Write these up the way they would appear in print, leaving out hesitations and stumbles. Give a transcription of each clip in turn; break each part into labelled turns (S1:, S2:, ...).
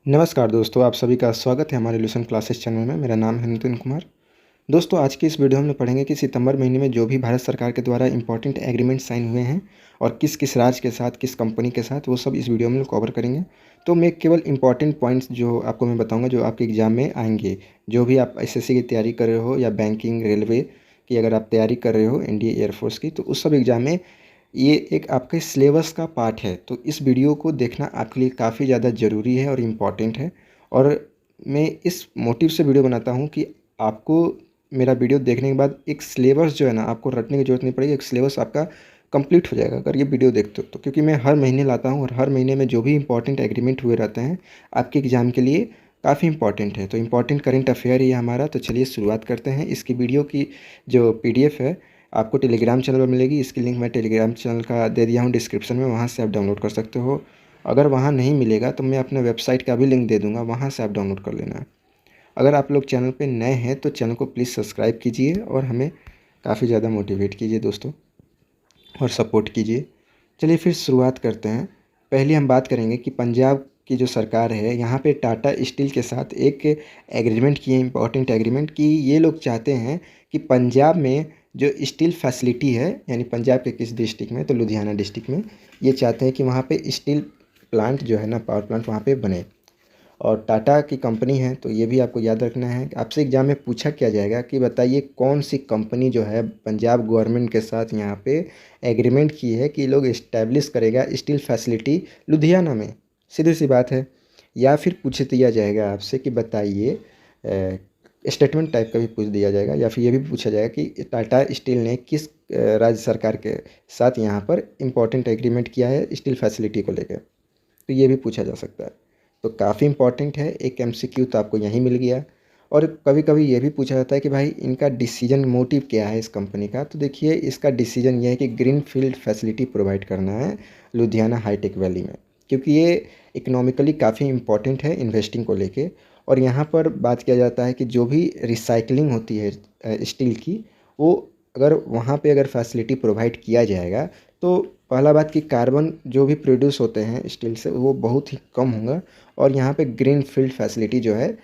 S1: नमस्कार दोस्तों, आप सभी का स्वागत है हमारे ल्यूसन क्लासेस चैनल में। मेरा नाम है नितिन कुमार। दोस्तों, आज की इस वीडियो में पढ़ेंगे कि सितंबर महीने में जो भी भारत सरकार के द्वारा इंपॉर्टेंट एग्रीमेंट साइन हुए हैं और किस किस राज्य के साथ, किस कंपनी के साथ, वो सब इस वीडियो में कवर करेंगे। तो मैं केवल इंपॉर्टेंट पॉइंट्स जो आपको मैं बताऊँगा, जो आपके एग्ज़ाम में आएंगे। जो भी आप एसएससी की तैयारी कर रहे हो या बैंकिंग, रेलवे की अगर आप तैयारी कर रहे हो, इंडियन एयरफोर्स की, तो उस सब एग्ज़ाम में ये एक आपके सिलेबस का पार्ट है। तो इस वीडियो को देखना आपके लिए काफ़ी ज़्यादा ज़रूरी है और इम्पॉर्टेंट है। और मैं इस मोटिव से वीडियो बनाता हूँ कि आपको मेरा वीडियो देखने के बाद एक सिलेबस जो है ना, आपको रटने की ज़रूरत नहीं पड़ेगी। एक सिलेबस आपका कंप्लीट हो जाएगा अगर ये वीडियो देखते हो तो। क्योंकि मैं हर महीने लाता हूँ और हर महीने में जो भी इंपॉर्टेंट एग्रीमेंट हुए रहते हैं आपके एग्ज़ाम के लिए काफ़ी इंपॉर्टेंट है। तो इंपॉर्टेंट करंट अफेयर ही है हमारा। तो चलिए शुरुआत करते हैं। इसकी वीडियो की जो पीडीएफ है आपको टेलीग्राम चैनल पर मिलेगी। इसकी लिंक मैं टेलीग्राम चैनल का दे दिया हूँ डिस्क्रिप्शन में, वहाँ से आप डाउनलोड कर सकते हो। अगर वहाँ नहीं मिलेगा तो मैं अपने वेबसाइट का भी लिंक दे दूँगा, वहाँ से आप डाउनलोड कर लेना। अगर आप लोग चैनल पे नए हैं तो चैनल को प्लीज़ सब्सक्राइब कीजिए और हमें काफ़ी ज़्यादा मोटिवेट कीजिए दोस्तों, और सपोर्ट कीजिए। चलिए फिर शुरुआत करते हैं। पहले हम बात करेंगे कि पंजाब की जो सरकार है, यहाँ पे टाटा स्टील के साथ एक एग्रीमेंट किए, इंपॉर्टेंट एग्रीमेंट, कि ये लोग चाहते हैं कि पंजाब में जो स्टील फैसिलिटी है, यानी पंजाब के किस डिस्ट्रिक्ट में, तो लुधियाना डिस्ट्रिक्ट में, ये चाहते हैं कि वहाँ पे स्टील प्लांट जो है ना, पावर प्लांट वहाँ पे बने। और टाटा की कंपनी है, तो ये भी आपको याद रखना है। आपसे एग्जाम में पूछा क्या जाएगा कि बताइए कौन सी कंपनी जो है पंजाब गवर्नमेंट के साथ यहाँ पे एग्रीमेंट की है कि लोग इस्टेब्लिश करेगा स्टील फैसिलिटी लुधियाना में। सीधी सी बात है। या फिर पूछ दिया जाएगा आपसे कि बताइए, स्टेटमेंट टाइप का भी पूछ दिया जाएगा, या फिर ये भी पूछा जाएगा कि टाटा स्टील ने किस राज्य सरकार के साथ यहाँ पर इम्पोर्टेंट एग्रीमेंट किया है स्टील फैसिलिटी को लेकर। तो ये भी पूछा जा सकता है। तो काफ़ी इंपॉर्टेंट है। एक एमसीक्यू तो आपको यहीं मिल गया। और कभी कभी ये भी पूछा जाता है कि भाई इनका डिसीजन मोटिव क्या है इस कंपनी का। तो देखिए, इसका डिसीजन ये है कि ग्रीन फील्ड फैसिलिटी प्रोवाइड करना है लुधियाना हाईटेक वैली में, क्योंकि ये इकोनॉमिकली काफ़ी इंपॉर्टेंट है इन्वेस्टिंग को लेके। और यहाँ पर बात किया जाता है कि जो भी रिसाइकलिंग होती है स्टील की, वो अगर वहाँ पे अगर फैसिलिटी प्रोवाइड किया जाएगा तो पहला बात कि कार्बन जो भी प्रोड्यूस होते हैं स्टील से वो बहुत ही कम होगा। और यहाँ पे ग्रीन फील्ड फैसिलिटी जो है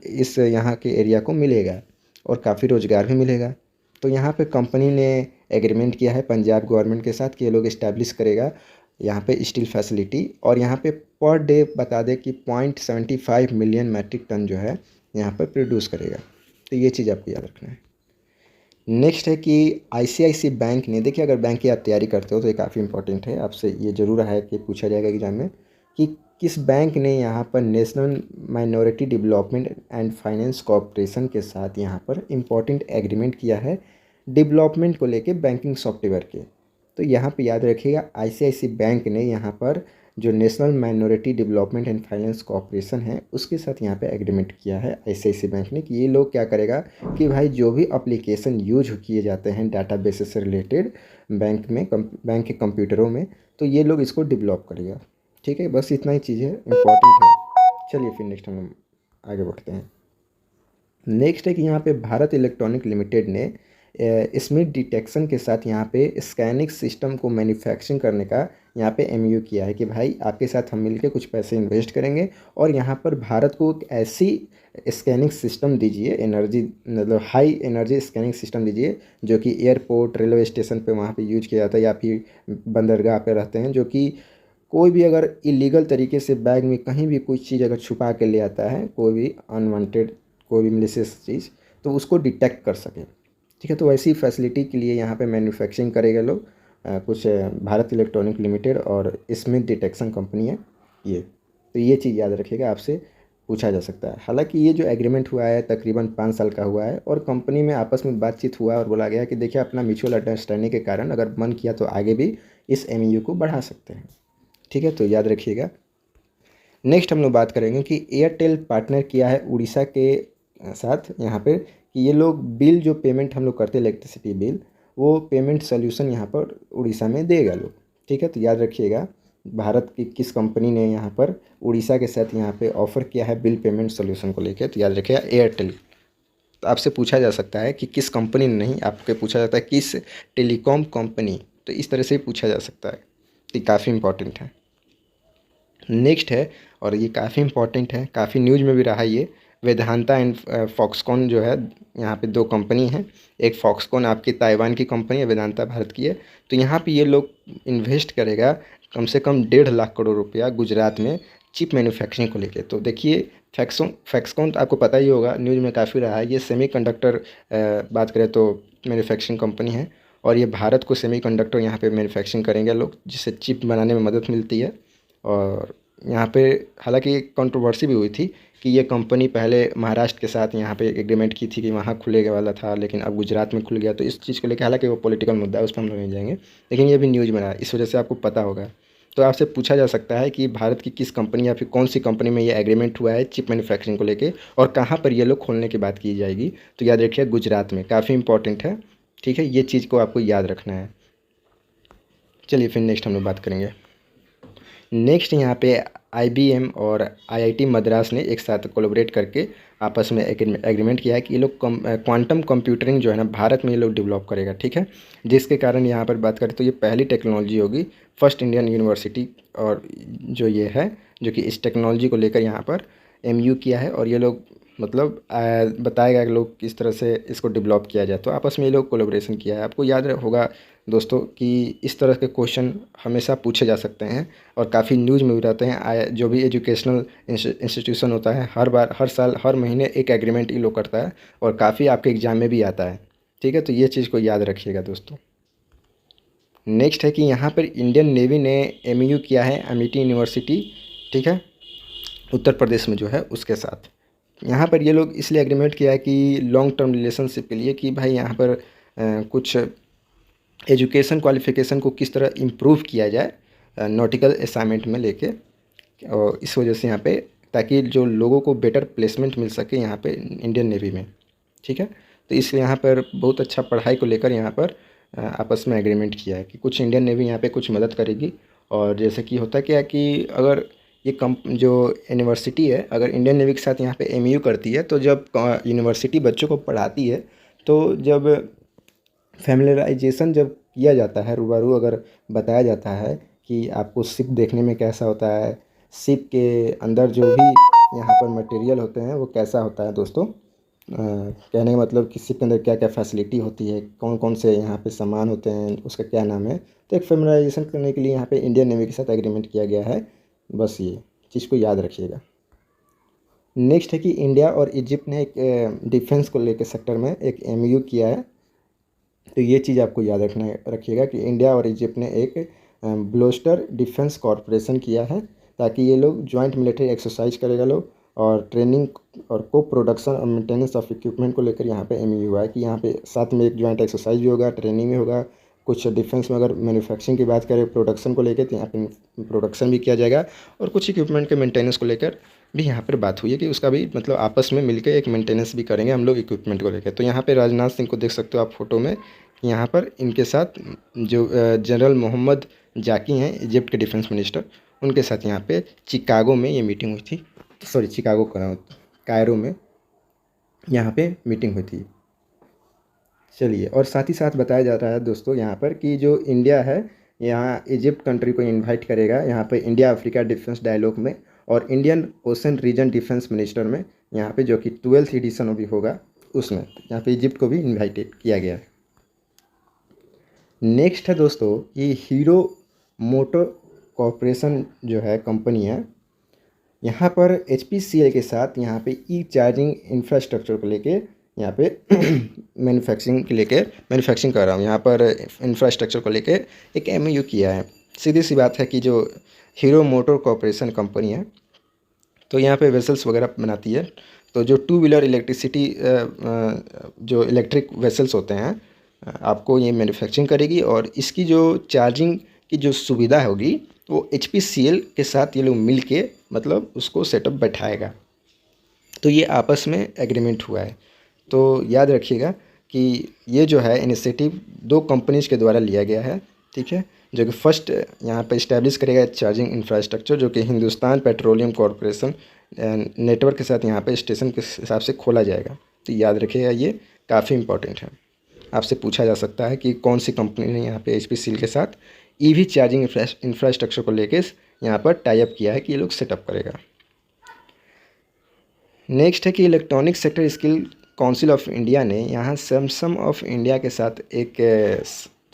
S1: इस यहाँ के एरिया को मिलेगा और काफ़ी रोज़गार भी मिलेगा। तो यहाँ पे कंपनी ने एग्रीमेंट किया है पंजाब गवर्नमेंट के साथ कि ये लोग इस्टेब्लिश करेगा यहाँ पे स्टील फैसिलिटी। और यहाँ पे पर डे बता दें कि 0.75 मिलियन मैट्रिक टन जो है यहाँ पर प्रोड्यूस करेगा। तो ये चीज़ आपको याद रखना है। नेक्स्ट है कि आईसीआईसी बैंक ने, देखिए अगर बैंक की आप तैयारी करते हो तो ये काफ़ी इंपॉर्टेंट है, आपसे ये ज़रूर है कि पूछा जाएगा एग्जाम में कि किस बैंक ने यहाँ पर national minority development and finance corporation के साथ यहाँ पर इम्पॉर्टेंट एग्रीमेंट किया है डेवलपमेंट को लेके बैंकिंग सॉफ्टवेयर के। तो यहाँ पे याद रखिएगा, आईसीआईसी बैंक ने यहाँ पर जो national minority development and finance corporation है उसके साथ यहाँ पे एग्रीमेंट किया है आईसीआईसी बैंक ने, कि ये लोग क्या करेगा कि भाई जो भी एप्लीकेशन यूज किए जाते हैं डाटाबेस से रिलेटेड बैंक में, बैंक के कंप्यूटरों में, तो ये लोग इसको डेवलप करेगा। ठीक है, बस इतना ही चीज़ है, इम्पॉर्टेंट है। चलिए फिर नेक्स्ट हम आगे बढ़ते हैं। नेक्स्ट है कि यहाँ पे भारत इलेक्ट्रॉनिक लिमिटेड ने स्मिथ डिटेक्शन के साथ यहाँ पे स्कैनिंग सिस्टम को मैन्युफैक्चरिंग करने का यहाँ पे एमयू किया है कि भाई आपके साथ हम मिलके कुछ पैसे इन्वेस्ट करेंगे और यहाँ पर भारत को एक ऐसी स्कैनिंग सिस्टम दीजिए, एनर्जी मतलब हाई एनर्जी स्कैनिंग सिस्टम दीजिए, जो कि एयरपोर्ट, रेलवे स्टेशन पे वहाँ पे यूज किया जाता है, या फिर बंदरगाह पे रहते हैं, जो कि कोई भी अगर इलीगल तरीके से बैग में कहीं भी कुछ चीज़ अगर छुपा के ले आता है, कोई भी अनवांटेड, कोई भी मिलिशियस चीज़, तो उसको डिटेक्ट कर सके। ठीक है, तो वैसी फैसिलिटी के लिए यहाँ पे मैन्युफैक्चरिंग करेगा लोग कुछ भारत इलेक्ट्रॉनिक लिमिटेड और स्मिथ डिटेक्शन कंपनी है ये। तो ये चीज़ याद रखिएगा, आपसे पूछा जा सकता है। हालांकि ये जो एग्रीमेंट हुआ है तकरीबन 5 साल का हुआ है और कंपनी में आपस में बातचीत हुआ और बोला गया कि देखिए अपना म्यूचुअल अंडरस्टैंडिंग के कारण अगर मन किया तो आगे भी इस एमयू को बढ़ा सकते हैं। ठीक है, तो याद रखिएगा। नेक्स्ट हम लोग बात करेंगे कि एयरटेल पार्टनर किया है उड़ीसा के साथ यहाँ पे, कि ये लोग बिल जो पेमेंट हम लोग करते हैं इलेक्ट्रिसिटी बिल, वो पेमेंट सोल्यूशन यहाँ पर उड़ीसा में देगा लोग। ठीक है, तो याद रखिएगा भारत की किस कंपनी ने यहाँ पर उड़ीसा के साथ यहाँ पे ऑफर किया है बिल पेमेंट सोल्यूशन को लेकर। तो याद रखिएगा एयरटेल। तो आपसे पूछा जा सकता है कि किस कंपनी ने, नहीं आपके पूछा जाता है किस टेलीकॉम कंपनी, तो इस तरह से ही पूछा जा सकता है। तो काफ़ी इंपॉर्टेंट है। नेक्स्ट है, और ये काफ़ी इंपॉर्टेंट है, काफ़ी न्यूज़ में भी रहा ये, वेदांता एंड फॉक्सकॉन जो है, यहाँ पे दो कंपनी हैं। एक फॉक्सकॉन आपकी ताइवान की कंपनी है, वेदांता भारत की है। तो यहाँ पे ये लोग इन्वेस्ट करेगा कम से कम 1.5 लाख करोड़ रुपया गुजरात में चिप मैन्युफैक्चरिंग को लेके। तो देखिए फैक्सकॉन तो आपको पता ही होगा, न्यूज़ में काफ़ी रहा है। ये सेमीकंडक्टर बात करें तो मैन्युफैक्चरिंग कंपनी है, और ये भारत को सेमीकंडक्टर यहाँ पे मैन्युफैक्चरिंग करेंगे लोग, जिससे चिप बनाने में मदद मिलती है। और यहाँ पे हालांकि एक कंट्रोवर्सी भी हुई थी कि ये कंपनी पहले महाराष्ट्र के साथ यहाँ पे एग्रीमेंट की थी कि वहाँ खुलेगा वाला था, लेकिन अब गुजरात में खुल गया। तो इस चीज़ को लेकर, हालांकि वो पॉलिटिकल मुद्दा है, उस पर हम लोग नहीं जाएंगे, लेकिन ये भी न्यूज़ में रहा है, इस वजह से आपको पता होगा। तो आपसे पूछा जा सकता है कि भारत की किस कंपनी या फिर कौन सी कंपनी में ये एग्रीमेंट हुआ है चिप मैन्युफैक्चरिंग को लेके, और कहाँ पर ये लोग खोलने की बात की जाएगी। तो याद रखिए गुजरात में, काफ़ी इंपॉर्टेंट है, ठीक है, ये चीज़ को आपको याद रखना है। चलिए फिर नेक्स्ट हम लोग बात करेंगे। नेक्स्ट यहाँ पे IBM और IIT मद्रास ने एक साथ कोलैबोरेट करके आपस में एग्रीमेंट किया है कि ये लोग क्वांटम कंप्यूटरिंग जो है ना भारत में ये लोग डेवलप करेगा, ठीक है। जिसके कारण यहाँ पर बात करें तो ये पहली टेक्नोलॉजी होगी, फर्स्ट इंडियन यूनिवर्सिटी, और जो ये है जो कि इस टेक्नोलॉजी को लेकर यहाँ पर MU किया है। और ये लोग मतलब बताएगा कि लोग किस तरह से इसको डेवलप किया जाए। तो आपस में ये लोग कोलैबोरेशन किया है। आपको याद होगा दोस्तों कि इस तरह के क्वेश्चन हमेशा पूछे जा सकते हैं, और काफ़ी न्यूज़ में भी रहते हैं। जो भी एजुकेशनल इंस्टीट्यूशन होता है, हर बार, हर साल, हर महीने एक एग्रीमेंट ये लोग करता है, और काफ़ी आपके एग्जाम में भी आता है, ठीक है। तो ये चीज़ को याद रखिएगा दोस्तों। नेक्स्ट है कि यहाँ पर इंडियन नेवी ने MOU किया है अमेठी यूनिवर्सिटी, ठीक है, उत्तर प्रदेश में जो है उसके साथ। यहाँ पर ये लोग इसलिए एग्रीमेंट किया है कि लॉन्ग टर्म रिलेशनशिप के लिए, कि भाई यहाँ पर कुछ एजुकेशन क्वालिफ़िकेशन को किस तरह इम्प्रूव किया जाए नॉटिकल असाइनमेंट में लेके, और इस वजह से यहाँ पे, ताकि जो लोगों को बेटर प्लेसमेंट मिल सके यहाँ पे इंडियन नेवी में, ठीक है। तो इसलिए यहाँ पर बहुत अच्छा पढ़ाई को लेकर यहाँ पर आपस में एग्रीमेंट किया है कि कुछ इंडियन नेवी यहाँ पे कुछ मदद करेगी। और जैसे कि होता क्या है कि अगर ये जो यूनिवर्सिटी है अगर इंडियन नेवी के साथ यहाँ पे MOU करती है, तो जब यूनिवर्सिटी बच्चों को पढ़ाती है, तो जब फैमिलियराइजेशन जब किया जाता है, रूबरू अगर बताया जाता है कि आपको शिप देखने में कैसा होता है, शिप के अंदर जो भी यहाँ पर मटेरियल होते हैं वो कैसा होता है दोस्तों, कहने का मतलब कि शिप के अंदर क्या क्या फैसिलिटी होती है, कौन कौन से यहाँ पे सामान होते हैं, उसका क्या नाम है। तो एक फैमिलियराइजेशन करने के लिए यहाँ पे इंडियन नेवी के साथ एग्रीमेंट किया गया है, बस ये चीज़ को याद रखिएगा। नेक्स्ट है कि इंडिया और इजिप्ट ने एक डिफेंस को लेकर सेक्टर में एक MOU किया है। तो ये चीज़ आपको याद रखिएगा कि इंडिया और इजिप्ट ने एक ब्लोस्टर डिफेंस कॉरपोरेशन किया है, ताकि ये लोग जॉइंट मिलिट्री एक्सरसाइज करेगा लोग, और ट्रेनिंग और को प्रोडक्शन और मेंटेनेंस ऑफ इक्विपमेंट को लेकर यहाँ पे MOU हुआ है कि यहाँ पे साथ में एक जॉइंट एक्सरसाइज भी होगा, ट्रेनिंग भी होगा। कुछ डिफेंस में अगर मैन्युफैक्चरिंग की बात करें प्रोडक्शन को लेकर, तो यहाँ पे प्रोडक्शन भी किया जाएगा, और कुछ इक्विपमेंट के मेंटेनेंस को लेकर भी यहाँ पर बात हुई है कि उसका भी मतलब आपस में मिलकर एक मेंटेनेंस भी करेंगे हम लोग इक्विपमेंट को लेकर। तो यहाँ पे राजनाथ सिंह को देख सकते हो आप फोटो में, यहाँ पर इनके साथ जो जनरल मोहम्मद जाकी हैं इजिप्ट के डिफेंस मिनिस्टर, उनके साथ यहाँ पे चिकागो में ये मीटिंग हुई थी, सॉरी चिकागो कायरो में यहाँ पे मीटिंग हुई थी। चलिए, और साथ ही साथ बताया जा रहा है दोस्तों यहाँ पर कि जो इंडिया है यहाँ इजिप्ट कंट्री को इनवाइट करेगा यहाँ पे इंडिया अफ्रीका डिफेंस डायलॉग में, और Indian Ocean region defence minister में यहाँ पे, जो कि 12th एडिशन भी होगा उसमें, यहाँ पे इजिप्ट को भी इन्वाइटेड किया गया है। नेक्स्ट है दोस्तों ये हीरो मोटर कॉरपोरेशन जो है कंपनी है, यहाँ पर HPCL के साथ यहाँ पे चार्जिंग इंफ्रास्ट्रक्चर को लेके यहाँ पे मैन्युफैक्चरिंग कर रहा हूँ, यहाँ पर इंफ्रास्ट्रक्चर को लेके एक MOU किया है। सीधी सी बात है कि जो हीरो मोटर कॉरपोरेशन कंपनी है, तो यहाँ पे वेसल्स वगैरह बनाती है। तो जो 2 व्हीलर इलेक्ट्रिसिटी जो इलेक्ट्रिक वेसल्स होते हैं आपको ये मैन्युफैक्चरिंग करेगी, और इसकी जो चार्जिंग की जो सुविधा होगी वो HPCL के साथ ये लोग मिल के मतलब उसको सेटअप बैठाएगा। तो ये आपस में एग्रीमेंट हुआ है। तो याद रखिएगा कि ये जो है इनिशिएटिव 2 कंपनीज़ के द्वारा लिया गया है, ठीक है, जो कि फर्स्ट यहाँ पे इस्टेब्लिश करेगा चार्जिंग इंफ्रास्ट्रक्चर, जो कि हिंदुस्तान पेट्रोलियम कॉरपोरेशन नेटवर्क के साथ यहाँ पे स्टेशन के हिसाब से खोला जाएगा। तो याद रखिएगा ये काफ़ी इंपॉर्टेंट है। आपसे पूछा जा सकता है कि कौन सी कंपनी ने यहाँ पे HPCL के साथ EV चार्जिंग इंफ्रास्ट्रक्चर को लेके यहाँ पर टाई अप किया है कि ये लोग सेटअप करेगा। नेक्स्ट है कि electronic sector skill council of India ने यहाँ सैमसंग ऑफ इंडिया के साथ एक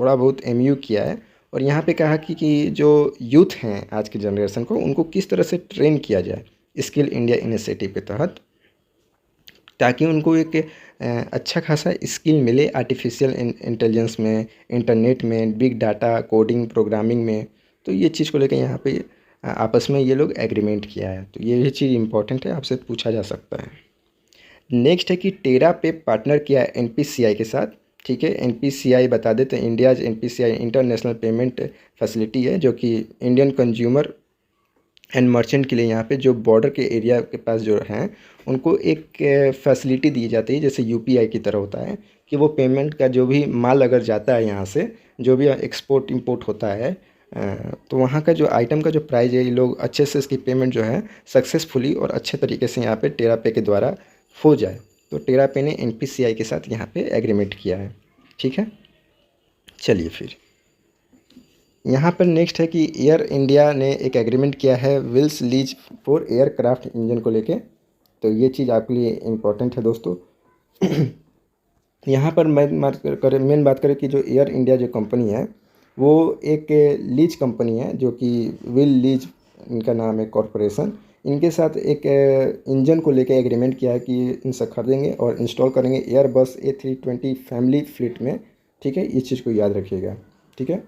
S1: थोड़ा बहुत एमयू किया है और यहाँ पे कहा कि जो यूथ हैं आज की जनरेशन को, उनको किस तरह से ट्रेन किया जाए स्किल इंडिया इनिशिएटिव के तहत, ताकि उनको एक अच्छा खासा स्किल मिले आर्टिफिशियल इंटेलिजेंस में, इंटरनेट में, बिग डाटा, कोडिंग, प्रोग्रामिंग में। तो ये चीज़ को लेकर यहाँ पे आपस में ये लोग एग्रीमेंट किया है। तो ये चीज़ इंपॉर्टेंट है, आपसे पूछा जा सकता है। नेक्स्ट है कि टेरा पे पार्टनर किया है एनपीसीआई के साथ। ठीक है, एनपीसीआई बता देते हैं, India's NPCI international payment facility है, जो कि इंडियन कंज्यूमर एंड मर्चेंट के लिए यहाँ पे जो बॉर्डर के एरिया के पास जो हैं उनको एक फैसिलिटी दी जाती है, जैसे यूपीआई की तरह होता है, कि वो पेमेंट का जो भी माल अगर जाता है यहाँ से, जो भी एक्सपोर्ट इंपोर्ट होता है, तो वहाँ का जो आइटम का जो प्राइस है, ये लोग अच्छे से इसकी पेमेंट जो है सक्सेसफुली और अच्छे तरीके से यहाँ पे टेरा पे के द्वारा हो जाए। तो टेरा पे ने एनपीसीआई के साथ यहाँ पे एग्रीमेंट किया है। ठीक है, चलिए फिर यहाँ पर नेक्स्ट है कि एयर इंडिया ने एक एग्रीमेंट किया है Willis lease for aircraft engine को लेके। तो ये चीज़ आपके लिए इम्पोर्टेंट है दोस्तों। यहाँ पर मेन बात करें कि जो एयर इंडिया जो कंपनी है वो एक लीज कंपनी है, जो कि विल लीज इनका नाम है कॉरपोरेशन। इनके साथ एक इंजन को लेके एग्रीमेंट किया है कि इनसे खरीदेंगे और इंस्टॉल करेंगे एयरबस A320 फैमिली फ्लीट में। ठीक है, इस चीज़ को याद रखिएगा। ठीक है,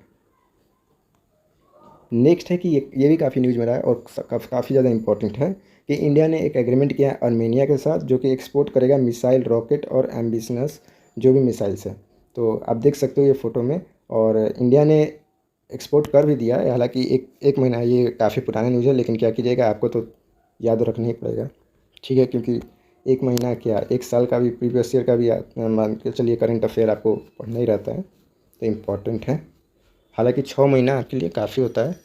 S1: नेक्स्ट है कि ये भी काफ़ी न्यूज़ में रहा है और काफ़ी ज़्यादा इंपॉर्टेंट है कि इंडिया ने एक एग्रीमेंट किया है आर्मेनिया के साथ, जो कि एक्सपोर्ट करेगा मिसाइल, रॉकेट और एम्बिशनस जो भी मिसाइल्स है। तो आप देख सकते हो ये फ़ोटो में, और इंडिया ने एक्सपोर्ट कर भी दिया है। हालांकि एक महीना, ये काफ़ी पुराना न्यूज़ है, लेकिन क्या कीजिएगा, आपको तो याद रखना ही पड़ेगा। ठीक है, क्योंकि एक महीना क्या, एक साल का भी, प्रीवियस ईयर का भी मान के चलिए करंट अफेयर आपको पढ़ना ही रहता है, तो इम्पॉर्टेंट है। हालांकि 6 महीना आपके लिए काफ़ी होता है,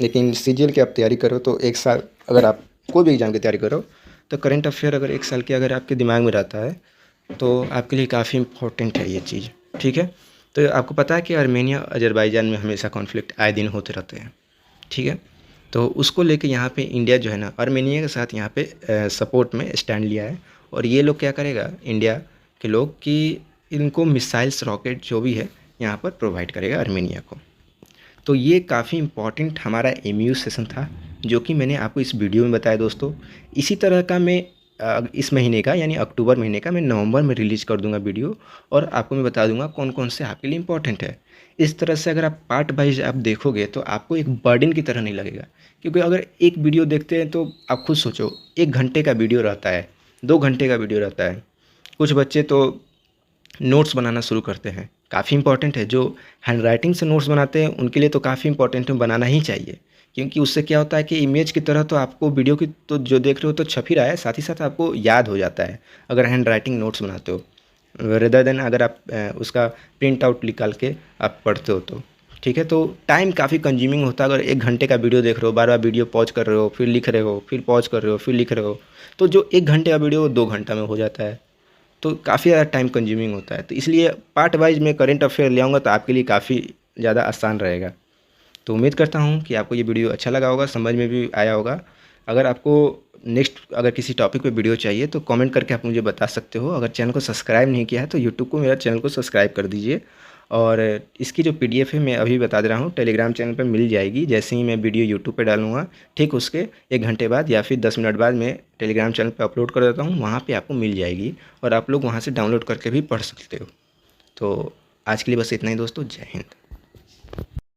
S1: लेकिन सीजीएल की आप तैयारी करो तो एक साल, अगर आप कोई भी एग्ज़ाम की तैयारी करो तो करंट अफेयर अगर एक साल के अगर आपके दिमाग में रहता है तो आपके लिए काफ़ी इम्पोर्टेंट है ये चीज़। ठीक है, तो आपको पता है कि आर्मेनिया अजरबैजान में हमेशा कॉन्फ्लिक्ट आए दिन होते रहते हैं। ठीक है, तो उसको लेके यहाँ पे इंडिया जो है ना, आर्मेनिया के साथ यहाँ पे सपोर्ट में स्टैंड लिया है। और ये लोग क्या करेगा, इंडिया के लोग, कि इनको मिसाइल्स, रॉकेट जो भी है यहाँ पर प्रोवाइड करेगा आर्मेनिया को। तो ये काफ़ी इम्पॉर्टेंट हमारा एमयू सेशन था, जो कि मैंने आपको इस वीडियो में बताया दोस्तों। इसी तरह का मैं इस महीने का, यानी अक्टूबर महीने का, मैं नवंबर में रिलीज़ कर दूंगा वीडियो, और आपको मैं बता दूंगा कौन कौन से आपके लिए इम्पोर्टेंट है। इस तरह से अगर आप पार्ट वाइज आप देखोगे तो आपको एक बर्डन की तरह नहीं लगेगा, क्योंकि अगर एक वीडियो देखते हैं तो आप खुद सोचो, 1 घंटे का वीडियो रहता है, 2 घंटे का वीडियो रहता है। कुछ बच्चे तो नोट्स बनाना शुरू करते हैं, काफ़ी इंपॉर्टेंट है। जो हैंड राइटिंग से नोट्स बनाते हैं उनके लिए तो काफ़ी इंपॉर्टेंट है, बनाना ही चाहिए, क्योंकि उससे क्या होता है कि इमेज की तरह तो आपको वीडियो की तो जो देख रहे हो तो छप ही रहा है, साथ ही साथ आपको याद हो जाता है अगर हैंड राइटिंग नोट्स बनाते हो, रेदर देन अगर आप उसका प्रिंट आउट निकाल के आप पढ़ते हो तो। ठीक है, तो टाइम काफ़ी कंज्यूमिंग होता है। अगर 1 घंटे का वीडियो देख रहे हो, बार बार वीडियो पॉज कर रहे हो, फिर लिख रहे हो, फिर पॉज कर रहे हो, फिर लिख रहे हो, तो जो 1 घंटे का वीडियो 2 घंटा में हो जाता है, तो काफ़ी ज़्यादा टाइम कंज्यूमिंग होता है। तो इसलिए पार्ट वाइज मैं करंट अफेयर ले आऊँगा तो आपके लिए काफ़ी ज़्यादा आसान रहेगा। तो उम्मीद करता हूँ कि आपको ये वीडियो अच्छा लगा होगा, समझ में भी आया होगा। अगर आपको नेक्स्ट अगर किसी टॉपिक पे वीडियो चाहिए तो कमेंट करके आप मुझे बता सकते हो। अगर चैनल को सब्सक्राइब नहीं किया है तो यूट्यूब को, मेरा चैनल को सब्सक्राइब कर दीजिए। और इसकी जो पीडीएफ है मैं अभी बता दे रहा हूँ, टेलीग्राम चैनल पर मिल जाएगी। जैसे ही मैं वीडियो यूट्यूब पे डालूंगा, ठीक उसके 1 घंटे बाद या फिर 10 मिनट बाद मैं टेलीग्राम चैनल पे अपलोड कर देता हूँ, वहाँ पे आपको मिल जाएगी और आप लोग वहाँ से डाउनलोड करके भी पढ़ सकते हो। तो आज के लिए बस इतना ही दोस्तों, जय हिंद।